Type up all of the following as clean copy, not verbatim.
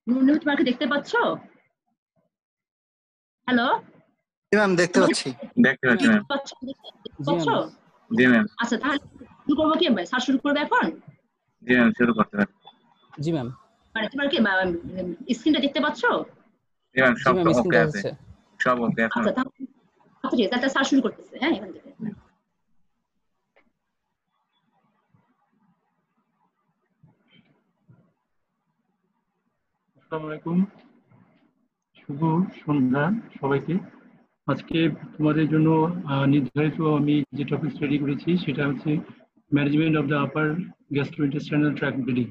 নুনু তোমাকে দেখতে পাচ্ছ? হ্যালো, জি ম্যাম, দেখতে পাচ্ছি। দেখতে পাচ্ছি ম্যাম। পাচ্ছ? জি ম্যাম। আচ্ছা, তাহলে শুরু করবো কি? স্যার শুরু করবে এখন? জি ম্যাম, শুরু করতে পারেন। জি ম্যাম। মানে তোমার কি স্ক্রিনটা দেখতে পাচ্ছ? জি ম্যাম, সব ওকে স্ক্রিনটা আছে, হচ্ছে। সব ওকে আছে। আচ্ছা, ঠিক আছে, তাহলে স্যার শুরু করতেছে। হ্যাঁ, এখান থেকে। আসসালামু আলাইকুম, শুভ সন্ধ্যা সবাইকে। আজকে তোমাদের জন্য নির্ধারিত আমি যে টপিক স্টাডি করেছি সেটা হচ্ছে management of the upper gastrointestinal tract bleeding.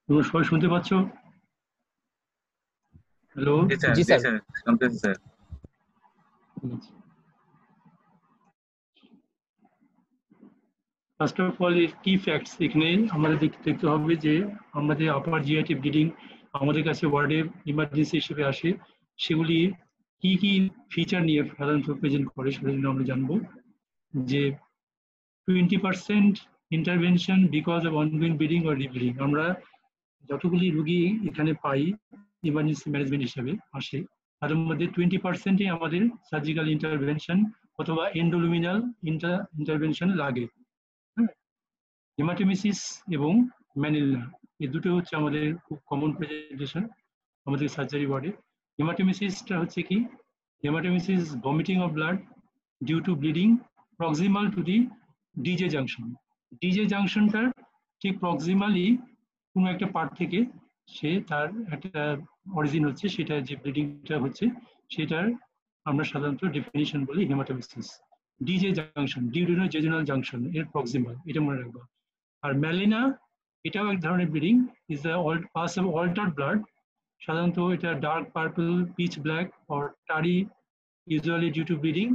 তোমরা সবাই শুনতে পাচ্ছ? হ্যালো। জি স্যার, শুনতেছি স্যার। ফার্স্ট অফ অল কি ফ্যাক্টস এখানে আমাদের দেখতে হবে যে আমাদের আপার জিআইটি ব্লিডিং আমাদের কাছে ওয়ার্ডে ইমার্জেন্সি হিসেবে আসে, সেগুলি কি কি ফিচার নিয়ে সাধারণত প্রেজেন্ট করে সেটা জন্য আমরা জানবো। যে 20% intervention because of ongoing bleeding or rebleeding. আমরা যতগুলি রুগী এখানে পাই ইমার্জেন্সি ম্যানেজমেন্ট হিসেবে আসে, তার মধ্যে 20%ই আমাদের সার্জিক্যাল ইন্টারভেনশন অথবা এন্ডোলুমিনাল ইন্টারভেনশন লাগে। হেমাটোমেসিস এবং ম্যানিলা, এই দুটো হচ্ছে আমাদের খুব কমন প্রেজেন্টেশন আমাদের সার্জারি ওয়ার্ডে। হেমাটোমেসিসটা হচ্ছে কি? Hematemesis vomiting of blood due to bleeding proximal to the DJ junction. DJ জাংশনটার ঠিক প্রক্সিমালি কোনো একটা পার্ট থেকে সে তার একটা অরিজিন হচ্ছে, সেটা যে ব্লিডিংটা হচ্ছে সেটার আমরা সাধারণত ডেফিনিশন বলি hematemesis. DJ junction, duodeno jejunal junction এর প্রক্সিমাল, এটা মনে রাখবা। আর ম্যালিনা এটাও এক ধরনের bleeding, is the pass of altered blood. সাধারণত এটা dark purple, pitch black or tarry, usually due to bleeding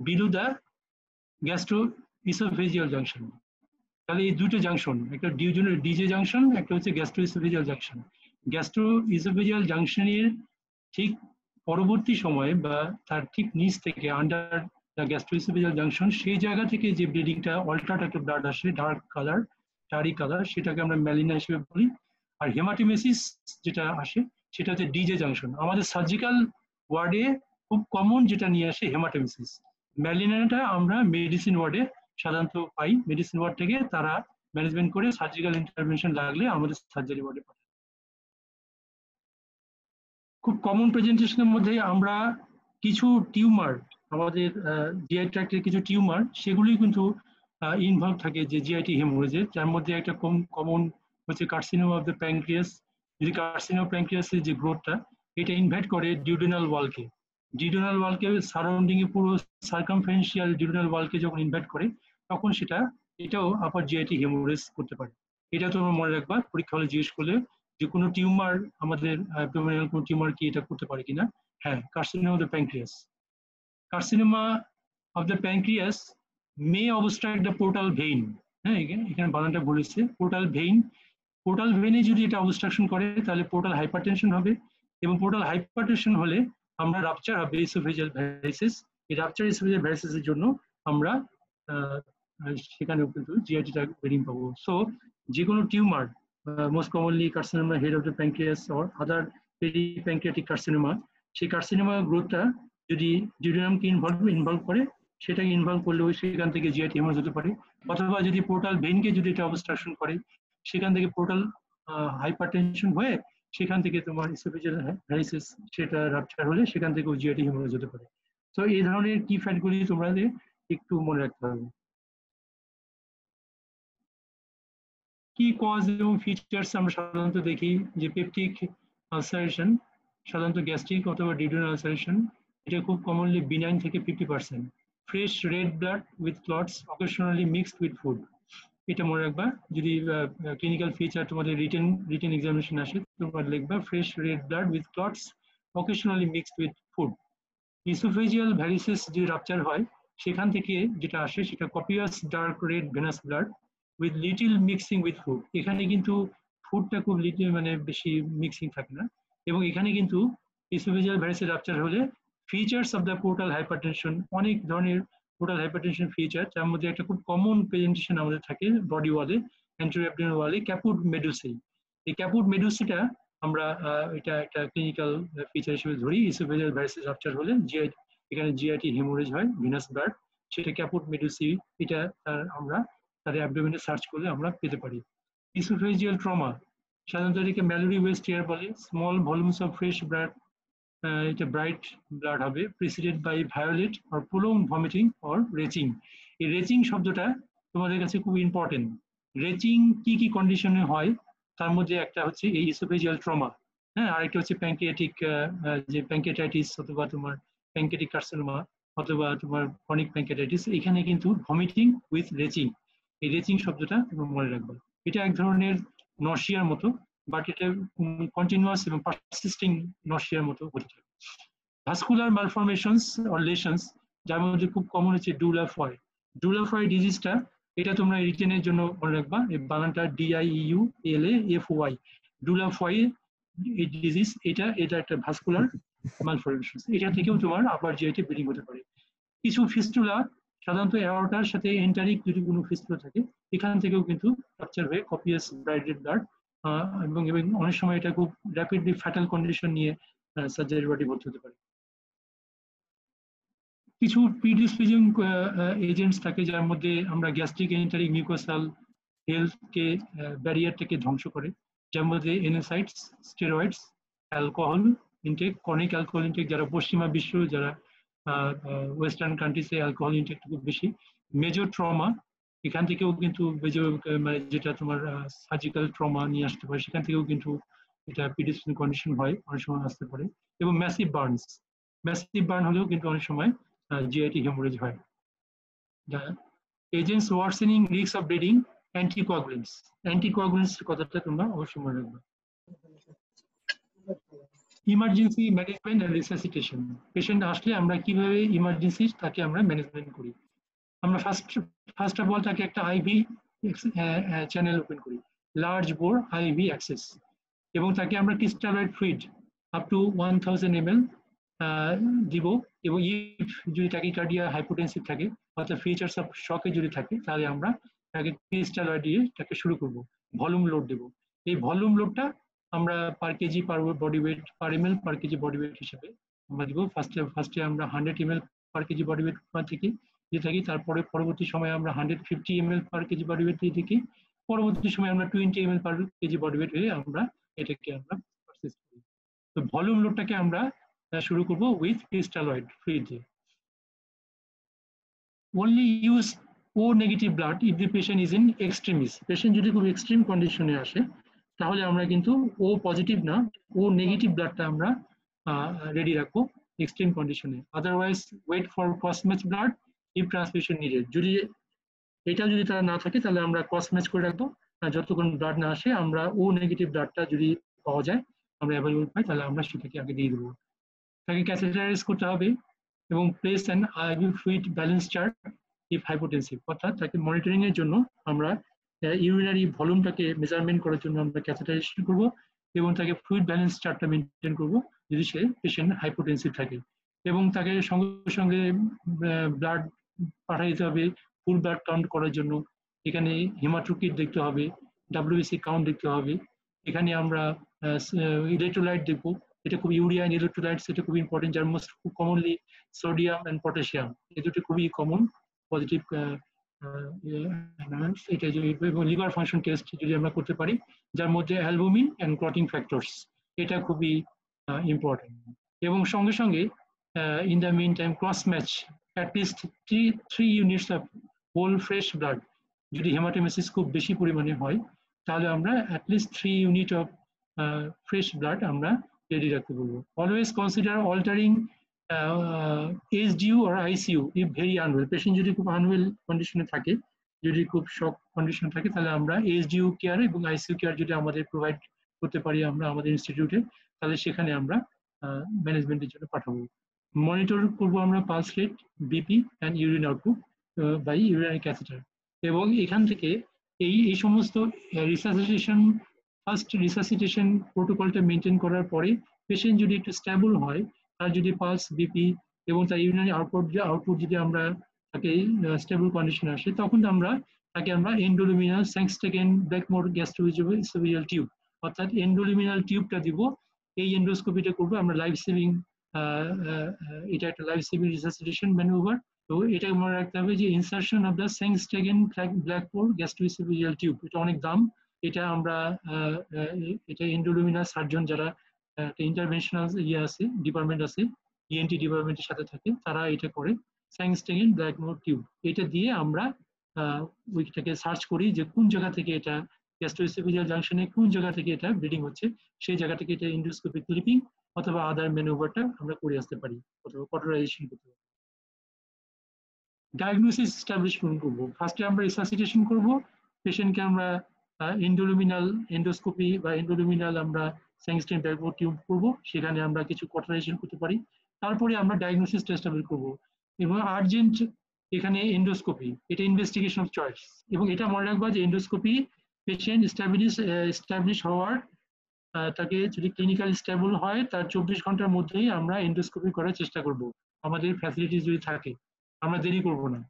below the gastro oesophageal junction. তাহলে এই দুটো জাংশন, একটা ডিজে জাংশন, একটা হচ্ছে gastro oesophageal junction. Gastro oesophageal জাংশনের ঠিক পরবর্তী সময়ে বা তার ঠিক নিচ থেকে under the gastro oesophageal junction, সেই জায়গা থেকে যে ব্লিডিংটা অল্টার্ড একটা ব্লাড আসে ডার্ক কালার, টারি কালার, সেটাকে আমরা ম্যালিনা হিসেবে বলি। আর হেমাটোমেসিস যেটা আসে সেটা হচ্ছে ডিজে জাংশন। আমাদের সার্জিক্যাল ওয়ার্ডে খুব কমন যেটা নিয়ে আসে হেমাটোমেসিস। ম্যালিনাটা আমরা মেডিসিন ওয়ার্ডে সাধারণত পাই, মেডিসিন ওয়ার্ড থেকে তারা ম্যানেজমেন্ট করে সার্জিক্যাল ইন্টারভেনশন লাগলে আমাদের সার্জারি ওয়ার্ডে পাঠায়। খুব কমন প্রেজেন্টেশনের মধ্যে আমরা কিছু টিউমার, আমাদের জিআই ট্র্যাক্টের কিছু টিউমার, সেগুলি কিন্তু ইনভলভ থাকে যে জিআইটি হেমোরেজে, যার মধ্যে একটা কমন হচ্ছে কার্সিনোমা অফ দ্য প্যানক্রিয়াস। যদি কার্সিনোমা প্যানক্রিয়াসের যে গ্রোথটা এটা ইনভাইট করে ডিউডেনাল ওয়ালকে, ডিউডেনাল ওয়ালকে সারাউন্ডিং এ পুরো সার্কামফারেন্সিয়াল ডিউডেনাল ওয়ালকে যখন ইনভাইট করে তখন এটাও আপার জিআইটি হেমোরেজ করতে পারে। এটা তোমরা মনে রাখবা, পরীক্ষা হলে জিজ্ঞেস করলে যে কোনো টিউমার আমাদের অ্যাবডোমিনাল কোনো টিউমার কি এটা করতে পারে কিনা। হ্যাঁ, carcinoma of the pancreas. Carcinoma of the pancreas May abstract the portal vein. হ্যাঁ, এখানে বানানটা বলেছে পোর্টাল ভেইন। পোর্টাল ভেইনে যদি এটা অবস্ট্রাকশন করে তাহলে পোর্টাল হাইপারটেনশন হবে, এবং পোর্টাল হাইপারটেনশন হলে আমরা রাপচার হবে ইসোফেজিয়াল ভ্যারিসিস। এই রাপচার ইসোফেজিয়াল ভ্যারিসিসের জন্য আমরা সেখানেও কিন্তু জিআইটিটা ব্লিডিং পাবো। সো যে কোনো tumour, most commonly carcinoma head of the pancreas or other peripancreatic carcinoma, সেই কার্সিনোমা গ্রোথটা যদি ডিউডেনামকে ইনভলভ করে, সেটাকে ইনভলভ করলেও সেখান থেকে জিআইটি হেমোরেজ হতে পারে। অথবা যদি পোর্টাল ভেইনকে যদি এটা অবস্ট্রাকশন করে, সেখান থেকে পোর্টাল হাইপারটেনশন হয়ে সেখান থেকে তোমার ইসোফেজিয়াল ভ্যারিসিস সেটা রাপচার হলে সেখান থেকেও জিআইটি হেমোরেজ হতে পারে। তো এই ধরনের কি ফ্যাক্টগুলি তোমরা একটু মনে রাখতে হবে। কি কজ এবং ফিচার্স আমরা সাধারণত দেখি যে পেপটিক আলসারেশন, সাধারণত গ্যাস্ট্রিক অথবা ডিউডেনাল আলসারেশন, এটা খুব কমনলি বিনাইন থেকে 50%। Fresh red blood with clots occasionally mixed with food, এটা মনে রাখবা। যদি ক্লিনিক্যাল ফিচার তোমাদের রিটেন এক্সামিনেশন আসে তোমরা লিখবা fresh red blood with clots occasionally mixed with food. Oesophageal varices যে রাপচার হয় সেখান থেকে যেটা আসে সেটা copious dark red venous blood with little mixing with food. এখানে কিন্তু ফুডটা খুব লিটিল, মানে বেশি মিক্সিং থাকে না। এবং এখানে কিন্তু ইসোফেজিয়াল ভ্যারিসিস রাপচার হলে features of the portal hypertension, অনেক ধরনের পোর্টাল হাইপারটেনশন ফিচার, যার মধ্যে একটা খুব কমন প্রেজেন্টেশন আমাদের থাকে বডি ওয়ালে, অ্যান্টেরিয়র অ্যাবডোমিনাল ওয়ালে ক্যাপুট মেডুসাই। এই ক্যাপুট মেডুসিটা আমরা এটা একটা ক্লিনিক্যাল ফিচার হিসেবে ধরি। ইসোফেজিয়াল ভ্যারিসেস রাপচার হলে এখানে জিআইটি হেমোরেজ হয়, ভিনাস ব্লাড, সেটা ক্যাপুট মেডুসি, এটা আমরা তাদের অ্যাবডোমেনে সার্চ করলে আমরা পেতে পারি। ইসোফেজিয়াল ট্রমা সাধারণত এটাকে ম্যালোরি ওয়েস্ট টিয়ার বলে। Small volumes of fresh blood, এটা ব্রাইট ব্লাড হবে, preceded by violent or prolonged vomiting or retching. এই রেচিং শব্দটা তোমাদের কাছে খুব ইম্পর্টেন্ট। রেচিং কি কি কন্ডিশনে হয় তার মধ্যে একটা হচ্ছে এই ইসোফেজিয়াল ট্রমা, হ্যাঁ, আরেকটা হচ্ছে প্যাঙ্কিয়াটিক, যে প্যাঙ্কিয়াটাইটিস অথবা তোমার প্যাঙ্কিয়াটিক কার্সিনোমা অথবা তোমার ক্রনিক প্যাঙ্কিয়াটাইটিস। এখানে কিন্তু ভমিটিং উইথ রেচিং, এই রেচিং শব্দটা তোমরা মনে রাখবে। এটা এক ধরনের নশিয়ার মতো, বাট এটা কন্টিনিউয়াস এবং পারসিস্টিং নশিয়ার মতো হতে থাকে। ভাস্কুলার মালফরমেশনস অর লেশনস, যার মধ্যে খুব কমন হচ্ছে ডুলাফয়। ডুলাফয় ডিজিজটা এটা তোমরা রিটেনের জন্য মনে রাখবা, এই বানানটা DIEULAFY, ডুলাফয় ডিজিজ। এটা একটা ভাস্কুলার মালফরমেশন, এটা থেকেও তোমার আপার জিআইটি ব্লিডিং হতে পারে। কিছু ফিস্টুলা, সাধারণত অ্যাওর্টার সাথে এন্টারিক যদি কোনো ফিস্টুলা থাকে, এখান থেকেও কিন্তু রাপচার হয়ে কপিয়াস ব্লাডেড ব্লাড, এবং অনেক সময় এটা খুব র্যাপিডলি ফ্যাটাল কন্ডিশন নিয়ে সার্জারি ওয়ার্ডে ভর্তি হতে পারে। কিছু প্রিডিসপোজিং এজেন্টস থাকে যার মধ্যে আমরা গ্যাস্ট্রিক এন্টারিক মিউকোসাল হেলথকে ব্যারিয়ারটাকে ধ্বংস করে, যার মধ্যে NSAIDs, steroids, alcohol intake, chronic alcohol intake, যারা পশ্চিমা বিশ্ব, যারা ওয়েস্টার্ন কান্ট্রিজে অ্যালকোহল ইনটেকটা খুব বেশি। মেজর ট্রমা, এখান থেকেও কিন্তু মানে যেটা তোমার সার্জিক্যাল ট্রমা নিয়ে আসতে পারে, সেখান থেকেও কিন্তু এটা প্রিডিসপোজিং কন্ডিশন হয়, অনেক সময় আসতে পারে। এবং ম্যাসিভ বার্নস, ম্যাসিভ বার্ন হলেও কিন্তু অনেক সময় জিআইটি হেমোরেজ হয়। Agents worsening risk of bleeding, anticoagulants. Anticoagulants কথাটা তোমরা অবশ্যই মনে রাখবে। Emergency management and resuscitation, patient আসলে আমরা কিভাবে ইমার্জেন্সি তাকে আমরা ম্যানেজমেন্ট করি। আমরা ফার্স্ট অফ অল তাকে একটা আইভি চ্যানেল ওপেন করি, লার্জ বোর আইভি অ্যাক্সেস, এবং তাকে আমরা crystalloid fluid up to 1000 ml দিব। এবং যদি ট্যাকিকার্ডিয়া হাইপোটেনসিভ থাকে অর্থাৎ ফিচার্স অফ শকে যদি থাকে, তাহলে আমরা তাকে ক্রিস্টালয়েড দিয়ে তাকে শুরু করব, ভলিউম লোড দেব। এই ভলিউম লোডটা আমরা পার কেজি পার বডি ওয়েট পার ml পার কেজি বডি ওয়েট হিসেবে আমরা দিব। ফার্স্টে আমরা 100 ml পার কেজি বডি ওয়েট থেকে দিয়ে থাকি, তারপরে পরবর্তী সময়ে আমরা 150 ml পার কেজি বডি ওয়েট দিয়ে থাকি, পরবর্তী সময় আমরা 20 ml পার কেজি বডি ওয়েট হয়ে আমরা এটাকে আমরা পারচেজ করি। তো ভলিউম লোডটাকে আমরা শুরু করব উইথ ক্রিস্টালয়েড ফ্লুইড দিয়ে। Only use O negative blood if the patient is in extremis. Patient যদি খুব এক্সট্রিম কন্ডিশনে আসে, তাহলে আমরা কিন্তু O পজিটিভ না, O নেগেটিভ ব্লাডটা আমরা রেডি রাখবো এক্সট্রিম কন্ডিশনে। Otherwise wait for cross match blood if transfusion needed. যদি এটা যদি তারা না থাকে, তাহলে আমরা ক্রস ম্যাচ করে রাখবো, যতক্ষণ ব্লাড না আসে আমরা O নেগেটিভ ব্লাডটা যদি পাওয়া যায়, আমরা অ্যাভেলেবল পাই, তাহলে আমরা সেটাকে আগে দিয়ে দেবো। তাকে ক্যাথেটারাইজ করতে হবে এবং place an IV fluid balance chart if hypotensive, অর্থাৎ তাকে মনিটরিং এর জন্য আমরা ইউরিনারি ভলিউমটাকে মেজারমেন্ট করার জন্য আমরা ক্যাথেটারাইজেশন করবো, এবং তাকে ফ্লুইড ব্যালেন্স চার্টটা মেনটেন করবো যদি সে পেশেন্ট হাইপোটেনসিভ থাকে। এবং তাকে সঙ্গে সঙ্গে ব্লাড পাঠিয়ে দিতে হবে ফুল ব্লাড কাউন্ট করার জন্য। এখানে হেমাটোক্রিট দেখতে হবে, WBC কাউন্ট দেখতে হবে। এখানে আমরা ইলেকট্রোলাইট দেখবো, এটা খুব ইউরিয়া এন্ড ইলেকট্রোলাইটস, এটা খুব ইম্পর্টেন্ট, যার মধ্যে খুব কমনলি সোডিয়াম এন্ড পটাশিয়াম, এই দুটো খুবই কমন পজিটিভ। এটা এবং লিভার ফাংশন টেস্ট যদি আমরা করতে পারি, যার মধ্যে অ্যালবুমিন এন্ড ক্লটিং ফ্যাক্টরস, এটা খুবই ইম্পর্টেন্ট। এবং সঙ্গে সঙ্গে in the mean time cross match at least 3 units of whole fresh blood. যদি হেমাটোমেসিস খুব বেশি পরিমাণে হয়, তাহলে আমরা at least 3 unit of fresh blood আমরা রেডি রাখতে বলবো। Always consider altering HDU or ICU if very unwell. Patient যদি খুব আনওয়েল কন্ডিশনে থাকে, যদি খুব শক কন্ডিশন থাকে, তাহলে আমরা HDU কেয়ার এবং ICU কেয়ার যদি আমাদের প্রোভাইড করতে পারি আমরা আমাদের ইনস্টিটিউটে, তাহলে সেখানে আমরা ম্যানেজমেন্টের জন্য পাঠাবো। মনিটর করবো আমরা pulse rate, BP and urine output by urinary catheter. এবং এখান থেকে এই সমস্ত রিসাসিটেশন, ফার্স্ট রিসাসিটেশন প্রোটোকলটা মেনটেন করার পরে পেশেন্ট যদি একটু স্টেবল হয়, তার যদি পালস, বিপি এবং তার ইউরিনারি আউটপুট যদি আমরা তাকে স্টেবল কন্ডিশনে আসে, তখন তাকে আমরা এন্ডোলুমিনাল স্যাংস্টেগেন ব্ল্যাকমোর গ্যাস্ট্রোইসোফেজিয়াল টিউব অর্থাৎ এন্ডোলুমিনাল টিউবটা দিব, এই এন্ডোস্কোপিটা করবো আমরা লাইফ সেভিং, এটা একটা লাইফ সেভিং রিসাসিটেশন ম্যানুভার। তো এটা মনে রাখতে হবে যে insertion of the Sengstaken Blakemore gastrooesophageal tube, এটা অনেক দাম। এটা আমরা এটা এন্ডোলুমিনাল সার্জন যারা ইন্টারভেনশনাল ইয়ে আছে, ডিপার্টমেন্ট আছে, ইএনটি ডিপার্টমেন্টের সাথে থাকে, তারা এটা করে। সেংস্টেগেন ব্ল্যাক পোর টিউব, এটা দিয়ে আমরা ওইটাকে সার্চ করি যে কোন জায়গা থেকে এটা গ্যাস্ট্রোএসোফেজিয়াল জাংশনে কোন জায়গা থেকে এটা ব্লিডিং হচ্ছে, সেই জায়গা থেকে এটা এন্ডোস্কোপিক ক্লিপিং অথবা আদার ম্যানুভারটা আমরা করে আসতে পারি, অথবা কটোরাইজেশন করতে পারি। ডায়াগনোসিস এস্টাবলিশমেন্ট করবো, ফার্স্টে আমরা রিসাসিটেশন করব, পেশেন্টকে আমরা এন্ডোলুমিনাল এন্ডোস্কোপি বা এন্ডোলুমিনাল আমরা সেংস্টেগেন ব্ল্যাক পোর টিউব করবো, সেখানে আমরা কিছু কটোরাইজেশন করতে পারি। তারপরে আমরা ডায়াগনোসিস এস্টাবলিশ করবো এবং আর্জেন্ট এখানে এন্ডোস্কোপি, এটা ইনভেস্টিগেশন অফ চয়েস। এবং এটা মনে রাখবা যে এন্ডোস্কোপি পেশেন্ট এস্টাবলিশ হওয়ার, তাকে যদি ক্লিনিক্যাল স্টেবল হয় তার 24 ঘন্টার মধ্যেই আমরা এন্ডোস্কোপি করার চেষ্টা করব, আমাদের ফ্যাসিলিটি যদি থাকে। আমরা দেরি করব না,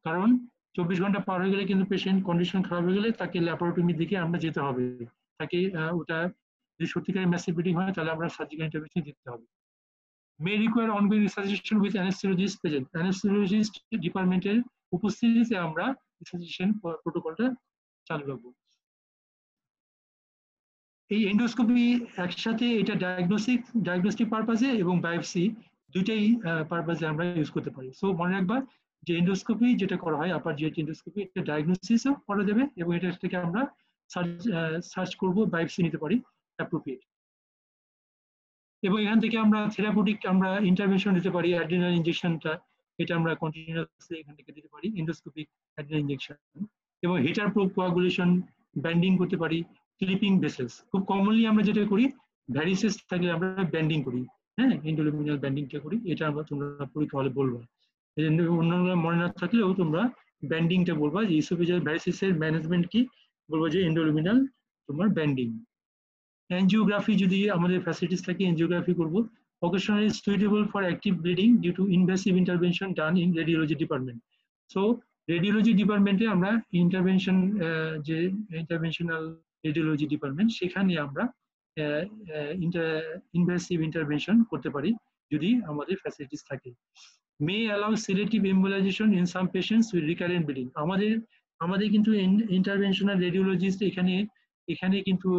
কারণ 24 ঘন্টা পার হয়ে গেলে কিন্তু পেশেন্ট কন্ডিশন খারাপ হয়ে গেলে তাকে ল্যাপারোটমির দিকে আমরা যেতে হবে, তাকে ওটা যদি সত্যিকারের ম্যাসিভ ব্লিডিং হয় তাহলে আমরা সার্জিক্যাল ইন্টারভেনশন দিতে হবে। may require ongoing resuscitation with anesthesiologist present, anesthesiologist ডিপার্টমেন্টের উপস্থিতিতে আমরা রিসাসিটেশন প্রোটোকলটা চালু রাখবো। এই এন্ডোস্কোপি একসাথে এটা ডায়াগনস্টিক পারপাসে এবং বায়োপসি দুইটাই পারপাসে আমরা ইউজ করতে পারি। সো মনে রাখবা যে এন্ডোস্কোপি যেটা করা হয় আপার জিআইটি এন্ডোস্কোপি, এটা ডায়াগনোসিসও করা যাবে এবং এটা থেকে আমরা সার্চ করব, বায়োপসি নিতে পারি অ্যাপ্রোপ্রিয়েট। এবং এখান থেকে আমরা থেরাপিউটিক আমরা ইন্টারভেনশন দিতে পারি, অ্যাড্রিনাল ইনজেকশনটা এটা আমরা কন্টিনিউয়াসলি এখান থেকে দিতে পারি, এন্ডোস্কোপিক অ্যাড্রিনাল ইনজেকশন। এবং হিটার প্রোব কোয়াগুলেশন, ব্যান্ডিং করতে পারি, ক্লিপিং ভেসেলস। খুব কমনলি আমরা যেটা করি ভ্যারিসেস থাকলে আমরা ব্যান্ডিং করি, হ্যাঁ, এন্ডোলুমিনাল ব্যান্ডিংটা করি, এটা আমরা তোমরা পরীক্ষা হলে বলবো। অন্যান্য মনে না থাকলেও তোমরা ব্যান্ডিংটা বলবা যে ইসোফেজিয়াল ভ্যারিসেসের ম্যানেজমেন্ট কি, বলবো যে এন্ডোলুমিনাল তোমার ব্যান্ডিং। এনজিওগ্রাফি যদি আমাদের ফ্যাসিলিটিস থাকে এনজিওগ্রাফি করব। Occasionally suitable for active bleeding due to invasive intervention done in radiology department. So radiology ডিপার্টমেন্টে আমরা ইন্টারভেনশন, যে ইন্টারভেনশনাল রেডিওলজি ডিপার্টমেন্ট, সেখানে আমরা ইনভেসিভ ইন্টারভেনশন করতে পারি যদি আমাদের ফ্যাসিলিটিস থাকে। May allow selective embolization in some patients with recurrent bleeding. আমাদের কিন্তু ইন্টারভেনশনাল রেডিওলজিস্ট এখানে কিন্তু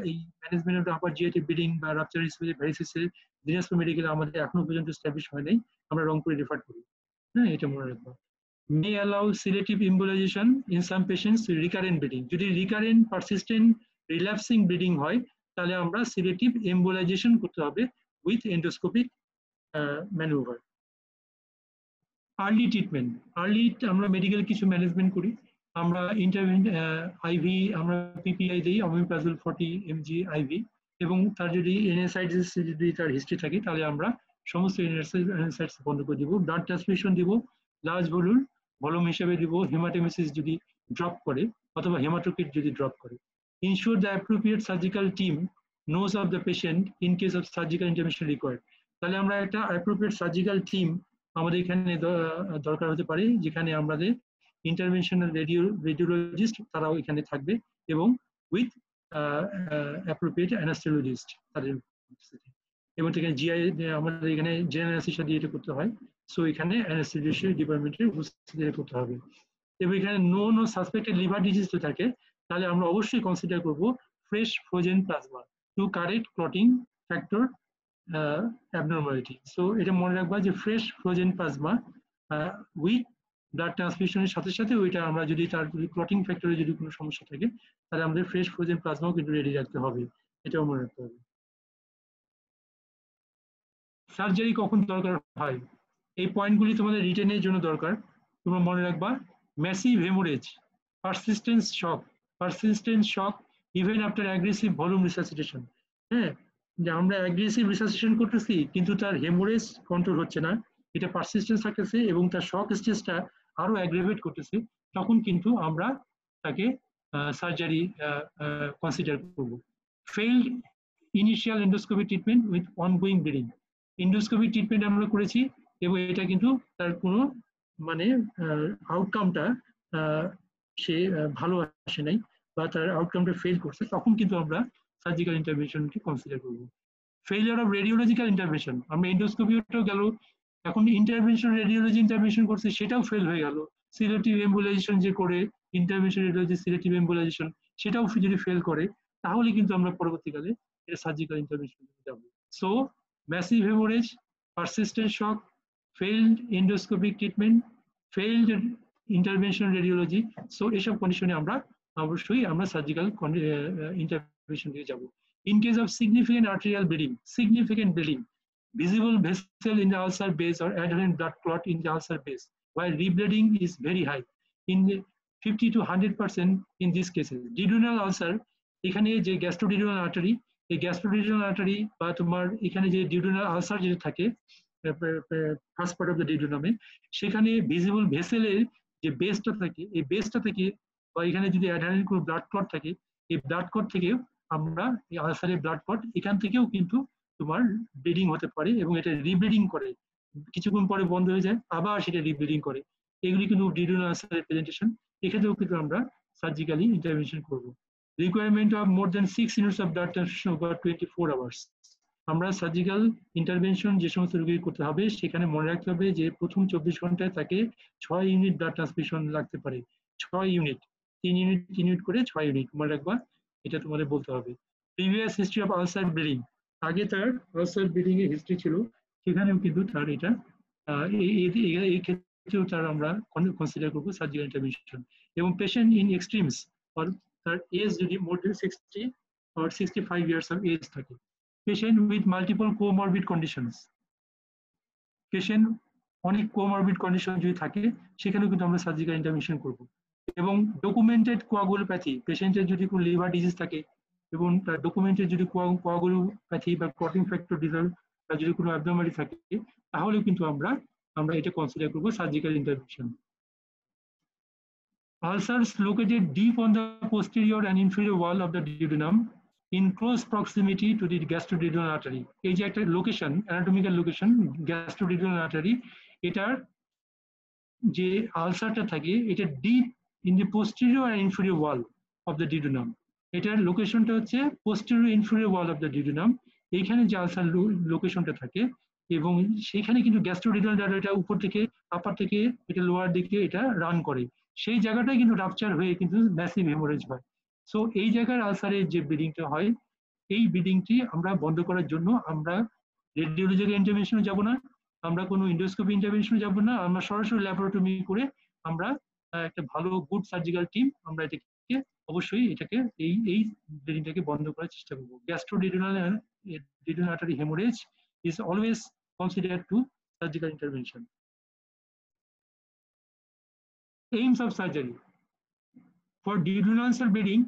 এই management of upper GIT bleeding বা রাপচার ভ্যারিসেসের দিনাজপুর মেডিকেলে আমাদের এখনো পর্যন্ত এস্টাবলিশ হয় নাই, আমরা রংপুরে রেফার করি, হ্যাঁ, এটা মনে রাখবো। May allow selective embolization in some patients with recurrent bleeding. যদি রিকারেন্ট পারসিস্টেন্ট রিল্যাপসিং ব্লিডিং হয় তাহলে আমরা সিলেক্টিভ এম্বোলাইজেশন করতে হবে with endoscopic manoeuvre. Early treatment, early আমরা মেডিকেল কিছু ম্যানেজমেন্ট করি, আমরা আইভি আমরা পিপিআই দিই, অমিপ্রাজল 40 mg আইভি, এবং তার যদি এনএসআইটিস যদি তার হিস্ট্রি থাকে তাহলে আমরা সমস্ত এনএসআইটিস বন্ধ করে দিব। ব্লাড ট্রান্সফিউশন দিব, লার্জ ভলিউম হিসেবে দিব, হেমাটোমেসিস যদি ড্রপ করে অথবা হেমাটোক্রিট যদি ড্রপ করে। Ensure the appropriate surgical team knows of the patient in case of surgical intervention required. তাহলে আমরা একটা অ্যাপ্রোপ্রিয়েট সার্জিক্যাল টিম আমাদের এখানে দরকার হতে পারে, যেখানে আমাদের ইন্টারভেনশনাল রেডিওলজিস্ট তারাও এখানে থাকবে এবং উইথ অ্যাপ্রোপ্রিয়েট অ্যানাস্থেসিওলজিস্ট তাদের, এবং এখানে জিআই আমাদের এখানে জেনারেল অ্যানেস্থেসিয়া দিয়ে এটা করতে হয়। সো এখানে অ্যানাস্থেসিয়া ডিপার্টমেন্টের উপস্থিতি করতে হবে। এবং এখানে নোন ও সাসপেক্টেড লিভার ডিজিজ যদি থাকে তাহলে আমরা অবশ্যই কনসিডার করব fresh frozen plasma to correct clotting factor abnormality. So এটা মনে রাখবা যে fresh frozen plasma with blood ট্রান্সফিউশনের সাথে সাথে ওইটা আমরা যদি তার ক্লটিং ফ্যাক্টরে যদি কোনো সমস্যা থাকে তাহলে আমাদের ফ্রেশ ফ্রোজেন প্লাজমাও কিন্তু রেডি রাখতে হবে, এটাও মনে রাখতে হবে। সার্জারি কখন দরকার হয়, এই পয়েন্টগুলি তোমাদের রিটেনের জন্য দরকার। তোমরা মনে রাখবা massive haemorrhage, persistent shock even after aggressive volume resuscitation. হ্যাঁ, যে আমরা অ্যাগ্রেসিভ রিসাসিটেশন করতেছি কিন্তু তার হেমোরেজ কন্ট্রোল হচ্ছে না, এটা পারসিস্টেন্স থাকতেছে এবং তার শক স্টেজটা আরো অ্যাগ্রেভেট করতেছে, তখন কিন্তু আমরা তাকে সার্জারি কনসিডার করব। Failed initial endoscopy treatment with ongoing bleeding. Endoscopy treatment আমরা করেছি এবং এটা কিন্তু তার কোনো মানে আউটকামটা সে ভালো আসে নাই বা তার আউটকামটা ফেল করছে, তখন কিন্তু আমরা সার্জিক্যাল ইন্টারভেনশনকে কনসিডার করবো। ফেলিয়ার অফ রেডিওলজিক্যাল ইন্টারভেনশন, আমরা এন্ডোস্কোপিটাও গেল, এখন ইন্টারভেনশন রেডিওলজি ইন্টারভেনশন করছে সেটাও ফেল হয়ে গেল, সিলেক্টিভ এম্বোলাইজেশন যে করে ইন্টারভেনশন রেডিওলজি সিলেক্টিভ এম্বোলাইজেশন সেটাও যদি ফেল করে তাহলে কিন্তু আমরা পরবর্তীকালে এটা সার্জিক্যাল ইন্টারভেনশন যাবো। So massive haemorrhage, persistent shock, failed endoscopic treatment, failed intervention radiology, so এসব কন্ডিশনে আমরা অবশ্যই আমরা সার্জিক্যাল ইন্টারভেনশন দিয়ে যাবো। In case of significant arterial bleeding, visible vessel in the ulcer base or adherent blood clot in the ulcer base, while rebleeding is very high, in 50 to 100% in these cases. Duodenal ulcer, এখানে যে গ্যাস্ট্রোডিউডেনাল artery, এই গ্যাস্ট্রোডিউডেনাল artery বা তোমার এখানে যে duodenal ulcer যেটা থাকে first part of the ডিউডেনামে, সেখানে ভিজিবল ভেসেলের যে বেসটা থাকে, এই বেসটা থেকে বা এখানে যদি অ্যাডারেন্ট কোনো ব্লাড ক্লট থাকে, এই ব্লাড ক্লট থেকেও আমরা এই আলসারের ব্লাড ক্লট এখান থেকেও কিন্তু তোমার ব্লিডিং হতে পারে এবং এটা রিব্লিডিং করে, কিছুক্ষণ পরে বন্ধ হয়ে যায় আবার সেটা রিব্লিডিং করে। এগুলি কিন্তু ডিউডেনাল আলসারের প্রেজেন্টেশন, এক্ষেত্রেও কিন্তু আমরা সার্জিক্যালি ইন্টারভেনশন করব। Requirement of more than 6 units of blood transfusion over 24 hours, আমরা সার্জিক্যাল ইন্টারভেনশন যে সমস্ত রোগীর করতে হবে সেখানে মনে রাখতে হবে যে প্রথম 24 ঘন্টায় তাকে 6 ইউনিট ব্লাড ট্রান্সফিউশন লাগতে পারে, 6 ইউনিট, 3 ইউনিট করে 6 ইউনিট মনে রাখবা, এটা তোমাদের বলতে হবে। Previous history of ulcer bleeding, আগে তার আলসার ব্লিডিং এর হিস্ট্রি ছিল, সেখানেও কিন্তু তার এটা এই ক্ষেত্রেও তার আমরা কনসিডার করবো সার্জিক্যাল ইন্টারভেনশন। এবং পেশেন্ট ইন এক্সট্রিমস, আর তার এজ যদি মোর দেন 60 or 65 ইয়ার্স অফ এজ থাকে, patient with multiple comorbid conditions, patient অনেক কোমরবিড কন্ডিশন যদি থাকে সেখানেও কিন্তু আমরা সার্জিক্যাল ইন্টারভেনশন করবো। এবং ডকুমেন্টেড কোয়াগুলোপ্যাথি, পেশেন্টের যদি কোনো লিভার ডিজিজ থাকে এবং তার ডকুমেন্টেড যদি কোয়াগুলোপ্যাথি বা ক্লটিং ফ্যাক্টর ডিজর্ডার বা যদি কোনো অ্যাবনর্মালিটি থাকে তাহলেও কিন্তু আমরা এটা কনসিডার করবো surgical intervention. Ulcers located deep on the posterior and inferior wall of the duodenum in close proximity to the gastroduodenal artery, এই যে একটা লোকেশন, অ্যানাটমিক্যাল লোকেশন গ্যাস্ট্রোডিউডেনাল আর্টারি, এটার যে আলসারটা থাকে এটা deep in the posterior and inferior wall of the duodenum, এটার লোকেশনটা হচ্ছে posterior inferior wall of the duodenum, এইখানে যে আলসার লোকেশনটা থাকে এবং সেখানে কিন্তু গ্যাস্ট্রোডিউডেনাল আর্টারিটা উপর থেকে আপার থেকে এটা লোয়ার দিকে এটা রান করে, সেই জায়গাটাই কিন্তু রাপচার হয়ে কিন্তু ম্যাসিভ হেমোরেজ হয়। সো এই জায়গার আলসারের যে ব্লিডিংটা হয়, এই ব্লিডিংটি আমরা বন্ধ করার জন্য আমরা রেডিওলজিক্যাল ইন্টারভেনশনে যাব না, আমরা কোনো ইন্ডোস্কোপি ইন্টারভেনশনে যাব না, আমরা সরাসরি ল্যাবরেটরি করে আমরা একটা ভালো গুড সার্জিক্যাল টিম আমরা এটাকে অবশ্যই এটাকে এই ব্লিডিংটাকে বন্ধ করার চেষ্টা করব। Gastroduodenal artery haemorrhage is always considered to surgical intervention. Aims of surgery: for duodenal ulcer bleeding,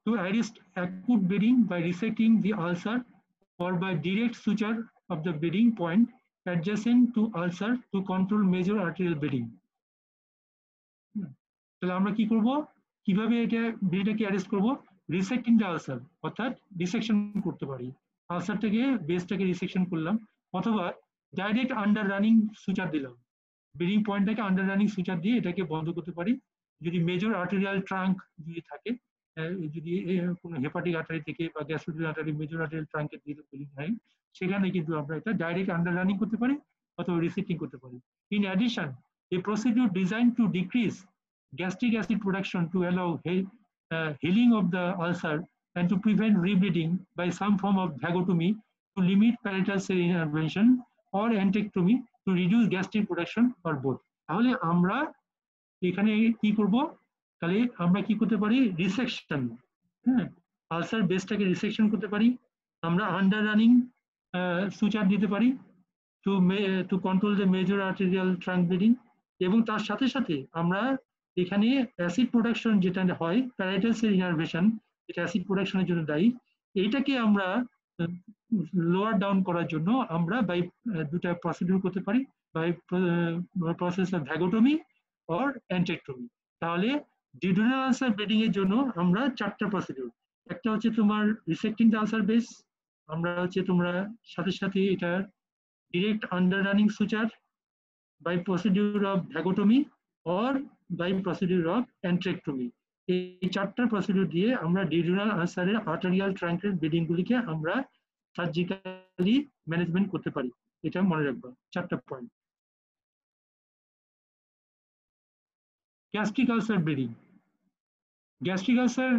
to arrest acute bleeding by resecting the ulcer or by direct suture of the bleeding point adjacent to ulcer to control major arterial bleeding. তাহলে আমরা কি করব, কিভাবে এটা ব্লিডিংটাকে arrest করব? রিসেক্টিং the ulcer, অর্থাৎ dissection করতে পারি, আলসারটাকে বেসটাকে রিসেকশন করলাম, অথবা ডাইরেক্ট আন্ডার রানিং সুচার দিলাম, ব্লিডিং পয়েন্টটাকে আন্ডার রানিং সুচার দিয়ে এটাকে বন্ধ করতে পারি। যদি মেজর আর্টেরিয়াল ট্রাঙ্ক যদি থাকে, যদি কোনো হেপাটিক আর্টারি থেকে বা গ্যাস্ট্রোডিউডেনাল আর্টারি মেজর আর্টেরিয়াল ট্রাঙ্কের দিকে ব্লিডিং হয়, সেখানে কিন্তু আমরা এটা ডাইরেক্ট আন্ডার রানিং করতে পারি অথবা রিসেক্টিং করতে পারি। In addition, A procedure design two decrease gastric acid production to allow healing of the ulcer and to prevent rebleeding by some form of vagotomy to limit parietal cell intervention or antectomy to reduce gastric production or both. তাহলে আমরা এখানে কি করব, তাহলে আমরা কি করতে পারি, রিসেকশন, হ্যাঁ, আলসার বেসটাকে রিসেকশন করতে পারি, আমরা আন্ডার রানিং সুচার দিতে পারি to control the major arterial trunk bleeding, এবং তার সাথে সাথে আমরা এখানে অ্যাসিড প্রোডাকশন যেটা হয় প্যারাইটাল সেল ইনারভেশন, এটা অ্যাসিড প্রোডাকশনের জন্য দায়ী, এইটাকে আমরা লোয়ার ডাউন করার জন্য আমরা বাই দুটা প্রসিডিউর করতে পারি, বাই প্রসেস অফ ভ্যাগোটমি অর অ্যান্টেক্টমি। তাহলে ডিউডেনাল আলসার ব্লিডিং এর জন্য আমরা 4টা প্রসিডিউর, একটা হচ্ছে তোমার রিসেক্টিং দ্য আলসার বেস, আমরা হচ্ছে তোমরা সাথে সাথে এটা direct under running suture by procedure of vagotomy or by procedure of antrectomy, এই চারটা প্রসিডিউর দিয়ে আমরা ডিউডিনাল আলসারের আর্টেরিয়াল ট্রাঙ্কের ব্লিডিং গুলিকে আমরা সার্জিক্যালি ম্যানেজমেন্ট করতে পারি। এটা মনে রাখবা, চারটা point. Gastric ulcer bleeding. Gastric ulcer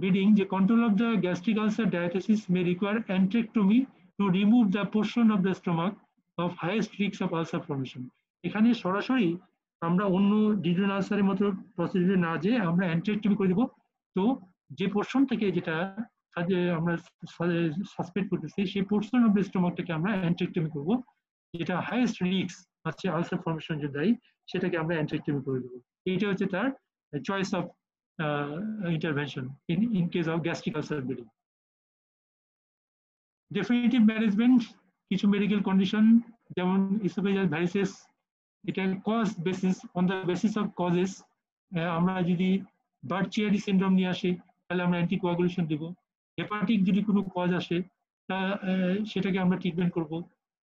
bleeding, the control of the gastric ulcer diathesis may require enterectomy to remove the portion of the stomach of highest risk of ulcer formation. এখানে সরাসরি আমরা অন্য ডিউডিনাল আলসারের মতো প্রসিডিউরে না যেয়ে আমরা এন্টেরেক্টমি করে দেব। তো যে পোর্শন থেকে যেটা আমরা সাসপেক্ট করতেছি সেই পোর্শন অফ দ্য স্টমাকটাকে আমরা এন্টেরেক্টমি করব, যেটা হাইয়েস্ট রিস্ক আছে আলসার ফর্মেশন যে দায়ী সেটাকে আমরা এন্টেরেক্টমি করে দেবো। এইটা হচ্ছে তার choice of intervention in case of gastric ulcer bleeding. Definitive management, কিছু medical condition যেমন esophageal varices, এটা cause basis, on the basis of causes আমরা যদি বার্চিয়ারি সিনড্রোম নিয়ে আসি তাহলে আমরা অ্যান্টিকোয়াগুলেশন দেব। হেপাটিক যদি কোনো কজ আসে তা সেটাকে আমরা ট্রিটমেন্ট করব।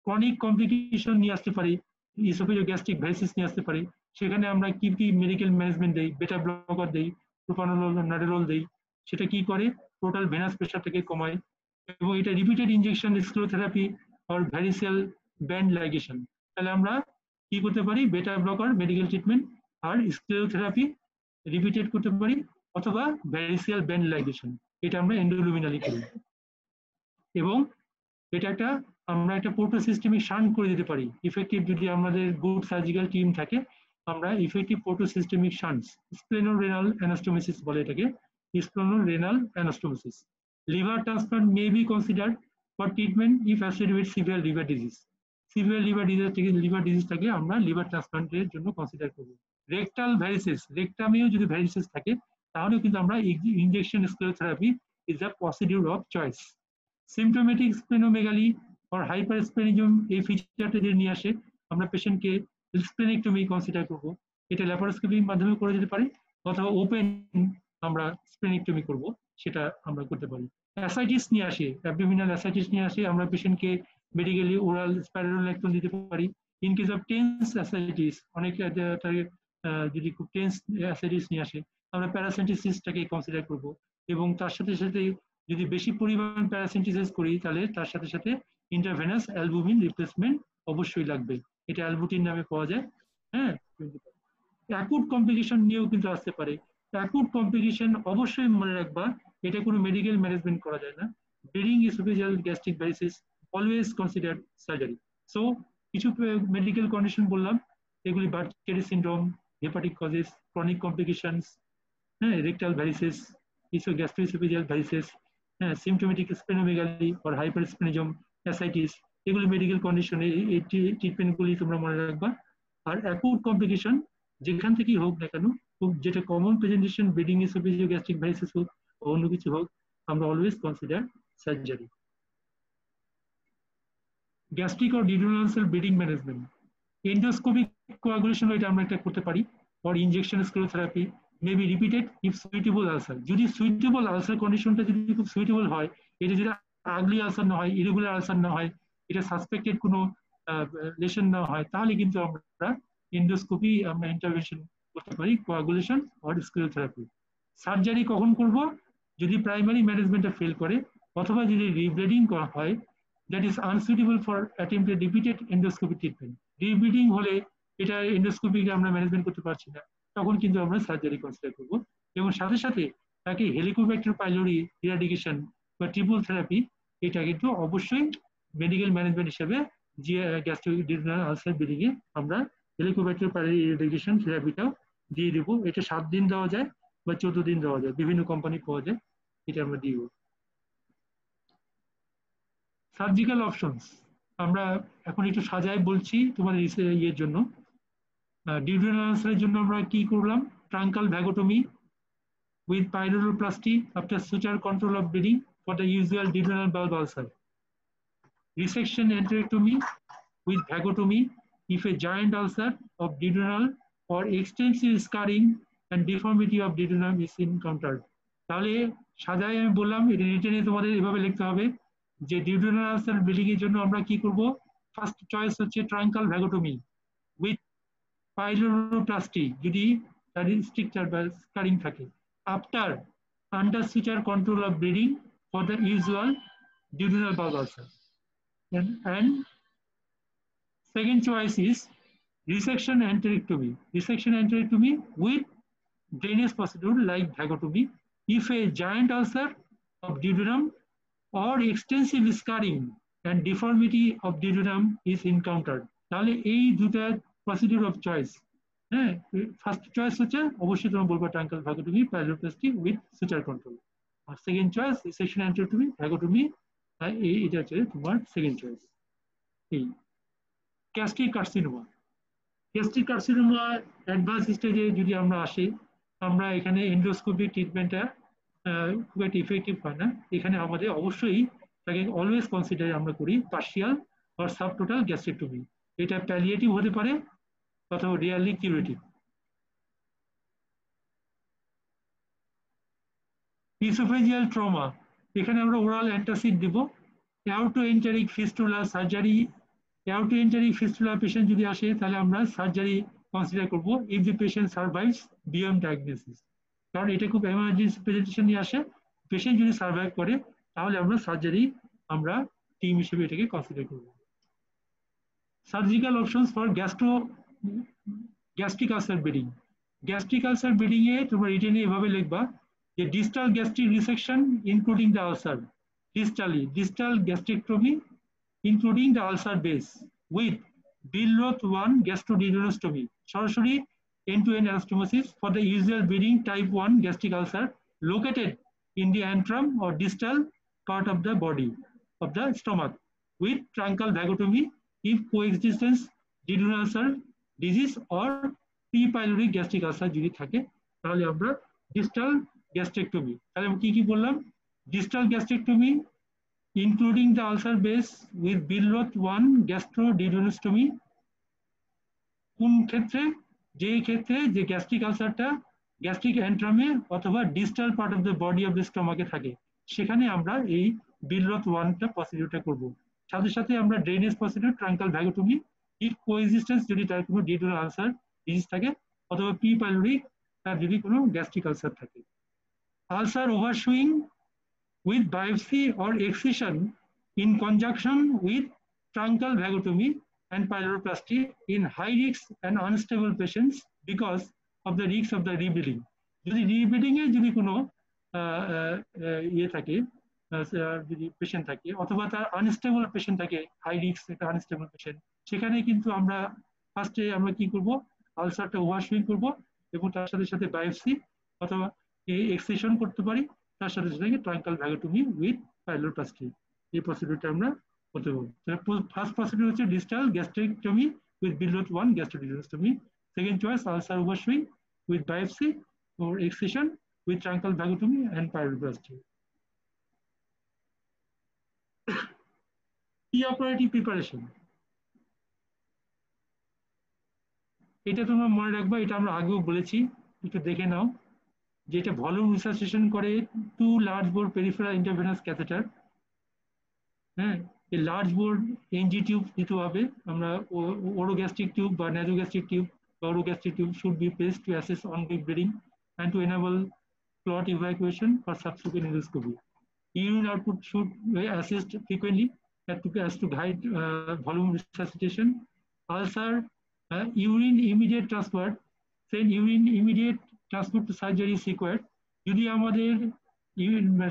ক্রনিক কমপ্লিকেশন নিয়ে আসতে পারি, esophageal gastric varices নিয়ে আসতে পারি, সেখানে আমরা কি কি মেডিকেল ম্যানেজমেন্ট দেই, বেটা ব্লকার দেই, প্রোপানোল নাডেরল দেই। সেটা কি করে, টোটাল ভেনাস প্রেশারটাকে কমায়। এবং এটা রিপিটেড ইনজেকশন স্ক্লেরোথেরাপি আর ভ্যারিসিয়াল ব্যান্ড লাইগেশন, তাহলে আমরা কি করতে পারি, বেটা ব্লকার মেডিকেল ট্রিটমেন্ট আর স্ক্লেরোথেরাপি রিপিটেড করতে পারি, অথবা ভ্যারিসিয়াল ব্যান্ড লাইগেশন, এটা আমরা এন্ডোলুমিনালি করি। এবং এটা একটা আমরা একটা পোর্টোসিস্টেমিক শান্ট করে দিতে পারি ইফেক্টিভ, যদি আমাদের গুড সার্জিক্যাল টিম থাকে আমরা effective portosystemic shunts, splenorenal anastomosis বলে এটাকে, splenorenal anastomosis. Liver transplant may be considered for treatment if associated with severe liver disease. Severe liver disease থাকলে আমরা লিভার ট্রান্সপ্লান্টের জন্য কনসিডার করব। রেকটাল ভ্যারিসেস, রেকটামেও যদি ভ্যারিসেস থাকে তাহলেও কিন্তু আমরা injection sclerotherapy is a procedure of choice. Symptomatic splenomegaly or hypersplenism এই ফিচারটা যদি নিয়ে আসে আমরা পেশেন্টকে স্প্লেনেক্টমি কনসিডার করব। এটা ল্যাপারোস্কোপির মাধ্যমে করে যেতে পারি, অথবা ওপেন আমরা স্প্লেনেক্টমি করব, সেটা আমরা করতে পারি। অ্যাসাইটিস নিয়ে আসে, অ্যাবডোমিনাল অ্যাসাইটিস নিয়ে আসে, আমরা পেশেন্টকে মেডিকেলি ওরাল স্পাইরোলেক্টন দিতে পারি। In case of tense ascites, অনেক যদি খুব টেন্স অ্যাসাইটিস নিয়ে আসে আমরা প্যারাসেন্টিসিসটাকে কনসিডার করব। এবং তার সাথে সাথে যদি বেশি পরিমাণ প্যারাসেন্টিসিস করি তাহলে তার সাথে সাথে ইন্টারভেনাস অ্যালবুমিন রিপ্লেসমেন্ট অবশ্যই লাগবে, এটা অ্যালবুটিন নামে পাওয়া যায়। হ্যাঁ, অ্যাকুট কমপ্লিকেশন নিয়েও কিন্তু আসতে পারে। অ্যাকুট কমপ্লিকেশন অবশ্যই মনে রাখবা, এটা কোনো মেডিকেল ম্যানেজমেন্ট করা যায় না। Bleeding oesophageal gastric varices always consider surgery. So কিছু মেডিকেল কন্ডিশন বললাম, এগুলি Budd Chiari syndrome, hepatic causes, chronic complications, হ্যাঁ, রেকটাল ভ্যারিসিস, গ্যাস্ট্রোএসোফেজিয়াল ভ্যারিসিস, হ্যাঁ, symptomatic splenomegaly or hypersplenism, ascites, এগুলি মেডিকেল কন্ডিশনে এই ট্রিটমেন্টগুলি তোমরা মনে রাখবা। আর অ্যাকুট কমপ্লিকেশন যেখান থেকেই হোক না কেন, যেটা common presentation, bleeding oesophageal gastric varices হোক বা অন্য কিছু হোক, আমরা always consider surgery. Gastric or duodenal ulcer bleeding management, endoscopic coagulation এটা আমরা একটা করতে পারি, অর injection sclerotherapy may be repeated if suitable ulcer. যদি সুইটেবল আলসার কন্ডিশনটা যদি খুব সুইটেবল হয়, এটা যদি আগলি আলসার না হয়, ইরেগুলার আলসার না হয়, এটা সাসপেক্টেড কোনো লেশন না হয়, তাহলে কিন্তু আমরা এন্ডোস্কোপি আমরা ইন্টারভেনশন করতে পারি, কোয়াগুলেশন অর স্ক্লেরোথেরাপি। সার্জারি কখন করব, যদি প্রাইমারি ম্যানেজমেন্টটা ফেল করে অথবা যদি রিব্লিডিং করা হয়, that is unsuitable for attempted repeated endoscopy treatment. Rebleeding হলে এটা এন্ডোস্কোপিকে আমরা ম্যানেজমেন্ট করতে পারছি না, তখন কিন্তু আমরা সার্জারি কনসিডার করব। এবং সাথে সাথে তাকে হেলিকোব্যাক্টার পাইলোরি ইরাডিকেশন বা ট্রিপল থেরাপি, এটা কিন্তু অবশ্যই মেডিকেল ম্যানেজমেন্ট হিসেবে যে গ্যাস্ট্রোডিউডিনাল আলসার ব্লিডিং এ আমরা হেলিকোব্যাক্টার পাইলোরি ইরাডিকেশন থেরাপিটাও দিয়ে দেবো। এটা 7 দিন দেওয়া যায় বা 14 দিন দেওয়া যায়, বিভিন্ন কোম্পানি পাওয়া যায়, এটা আমরা দিব। সার্জিক্যাল অপশনস আমরা এখন একটু সাজায় বলছি তোমাদের ইয়ের জন্য। ডিউডিনাল আলসারের জন্য আমরা কি করলাম, ট্রাঙ্কাল ভ্যাগোটমি with pyeloplasty after suture control of bleeding for the usual duodenal valve ulcer. Resection enterectomy with vagotomy if a giant ulcer of duodenal or extensive scarring and deformity of duodenum is encountered. তাহলে সাজায় আমি বললাম, এটা রিটেনে তোমাদের এভাবে লিখতে হবে যে ডিউডেনাল আলসার ব্লিডিং এর জন্য আমরা কি করব, ফার্স্ট চয়েস হচ্ছে ট্রাঙ্কাল ভ্যাগোটমি উইথ পাইলোপ্লাস্টি যদি তার স্ট্রাকচার বা স্কারিং থাকে, after under suture control of bleeding for the usual duodenal bulb ulcer. And second choice is resection enterectomy. Resection enterectomy with drainage procedure like vagotomy if a giant ulcer of duodenum or extensive scarring and deformity of duodenum is encountered. তাহলে এই দুটা procedure of choice, হ্যাঁ, first choice হচ্ছে অবশ্যই তোমরা বলবো truncal vagotomy pyloroplasty with suture control, আর second choice resection antrectomy vagotomy, এটা হচ্ছে তোমার সেকেন্ড চয়েস। এই gastric carcinoma, gastric carcinoma advance স্টেজে যদি আমরা আসি, আমরা এখানে এন্ডোস্কোপিক ট্রিটমেন্টটা খুব একটা ইফেক্টিভ হয় না। এখানে আমাদের অবশ্যই তাকে অলওয়েজ কনসিডার আমরা করি পার্শিয়াল আর সাবটোটাল গ্যাস্ট্রেক্টমি। এটা প্যালিয়েটিভ হতে পারে অথবা রিয়ারলি কিউরেটিভ। ইসোফেজিয়াল ট্রমা, এখানে আমরা ওরাল অ্যান্টাসিড দেব। Aortoenteric fistula surgery, aortoenteric fistula patient যদি আসে তাহলে আমরা সার্জারি কনসিডার করব if the patient survives beyond diagnosis, কারণ এটা খুব এমার্জেন্সি প্রেজেন্টেশন নিয়ে আসে। পেশেন্ট যদি সার্ভাইভ করে তাহলে আমরা সার্জারি আমরা টিম হিসেবে এটাকে কনসিডার করব। Surgical options for gastric ulcer bleeding. Gastric ulcer bleeding এ তোমরা রিটেনে এভাবে লিখবা যে distal gastric resection including the ulcer, distal gastrectomy including the ulcer base with Billroth 1 gastroduodenostomy, সরাসরি end-to-end anastomosis for the usual bleeding type 1 gastric ulcer located in the antrum or distal part of the body of the stomach with truncal vagotomy if coexistence duodenal ulcer disease or pre-pyloric gastric ulcer যদি থাকে তাহলে আমরা distal gastrectomy। তাহলে আমি কি বললাম? Distal gastrectomy including the ulcer base with Billroth 1 gastroduodenostomy কোন ক্ষেত্রে? যে ক্ষেত্রে যে গ্যাস্ট্রিক আলসারটা গ্যাস্ট্রিক অ্যান্ট্রামে অথবা distal part of the body of the স্টমাকে থাকে, সেখানে আমরা এই Billroth 1টা প্রসিডিউরটা করব। সাথে সাথে আমরা ড্রেনেজ প্রসিডিউর ট্রাঙ্কাল ভ্যাগোটমি ইফ কোএক্সিস্টেন্স যদি তার কোনো ডিউডেনাল আলসার ডিজিজ থাকে অথবা প্রি পাইলোরিক তার যদি কোনো গ্যাস্ট্রিক আলসার থাকে। Ulcer oversewing with biopsy or excision in conjunction with truncal vagotomy and pyloroplasty in high risk and unstable patients because of the risk of the rebleeding. যদি rebleeding এ যদি কোনো ইয়ে থাকে, যদি পেশেন্ট থাকে অথবা তার আনস্টেবল পেশেন্ট থাকে, হাই রিস্ক একটা আনস্টেবল পেশেন্ট, সেখানে কিন্তু আমরা ফার্স্টে আমরা কি করব, আলসারটা ওভারসুইং করব এবং তার সাথে সাথে বায়োপসি অথবা এক্সিশন করতে পারি, তার সাথে সাথে ট্রাঙ্কাল ভ্যাগোটমি উইথ পাইলোপ্লাস্টি, এই প্রসিডিউরটা আমরা করতে পারবো। ফার্স্ট প্রসিডিউর হচ্ছে distal gastrectomy with Billroth 1 gastroduodenostomy, second choice ulcer oversewing with biopsy or excision with truncal vagotomy and pyloroplasty. Preoperative preparation, এটা তোমরা মনে রাখবা, এটা আমরা আগেও বলেছি, একটু দেখে নাও। যেটা ভলিউম রিসার্সেশন করে 2 large bore peripheral intravenous catheter, হ্যাঁ, এই লার্জ বোর এনজি টিউব দিতে হবে। আমরা ওরোগ্যাস্ট্রিক টিউব বা ন্যাজোগ্যাস্ট্রিক টিউব বা orogastric tube should be placed to assess ongoing bleeding and to enable clot evacuation for subsequent endoscopy. Urine output should be assessed frequently as to guide volume resuscitation. Ulcer, urine immediate transport, then urine immediate transport to surgery is required. যদি আমাদের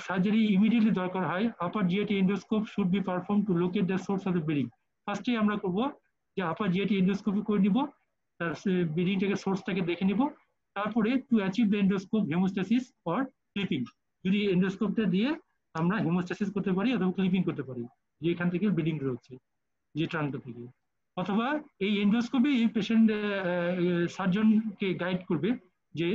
surgery immediately দরকার হয়, upper GIT endoscope should be perform to locate the source of the bleeding. ফার্স্টে আমরা করব যে আপার GIT endoscopy করে নিব, তার ব্লিডিংটাকে সোর্সটাকে দেখে নিব, তারপরে to achieve the endoscope haemostasis or clipping, যদি এন্ডোস্কোপটা দিয়ে আমরা হেমোস্ট্যাসিস করতে পারি অথবা ক্লিপিং করতে পারি যে এখান থেকে ব্লিডিং রয়েছে যে ট্রাঙ্কটা থেকে, অথবা এই এন্ডোস্কোপি পেশেন্ট সার্জনকে গাইড করবে যে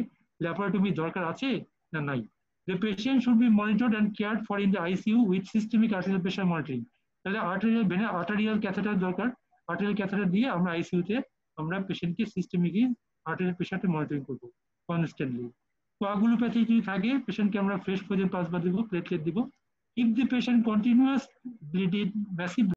ল্যাপারোটমি দরকার আছে না নাই। The patient should be monitored and cared for in the ICU with systemic arterial pressure monitoring. তাহলে আর্টেরিয়াল ক্যাথেটার দরকার, আর্টেরিয়াল ক্যাথেটার দিয়ে আমরা আইসিইউতে আমরা পেশেন্টকে সিস্টেমিকলি আর্টেরিয়াল প্রেশারটা মনিটরিং করব কনস্ট্যান্টলি। কোয়াগুলোপ্যাথি যদি থাকে পেশেন্টকে আমরা ফ্রেশ ফ্রোজেন প্লাজমা দেবো, প্লেটলেট দিব। If the patient continuous bleeding massive